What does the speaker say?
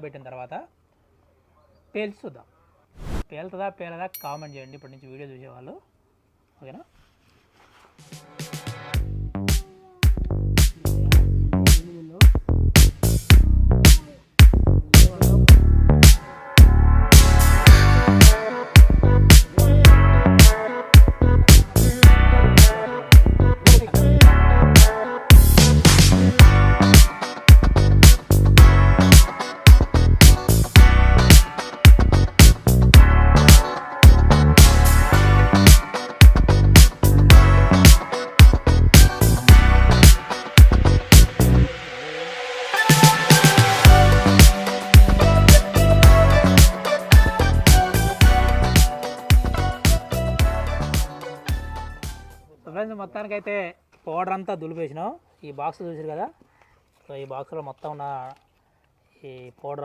పెట్టిన తర్వాత పేల్చి చూద్దాం. పేలుతుందా పేలదా కామెంట్ చేయండి ఇప్పటి నుంచి వీడియో చూసేవాళ్ళు. ఓకేనా? ఫ్రెండ్స్, మొత్తానికైతే పౌడర్ అంతా దులిపేసినాం. ఈ బాక్స్ చూసారు కదా, సో ఈ బాక్స్లో మొత్తం ఉన్న ఈ పౌడర్ అంతా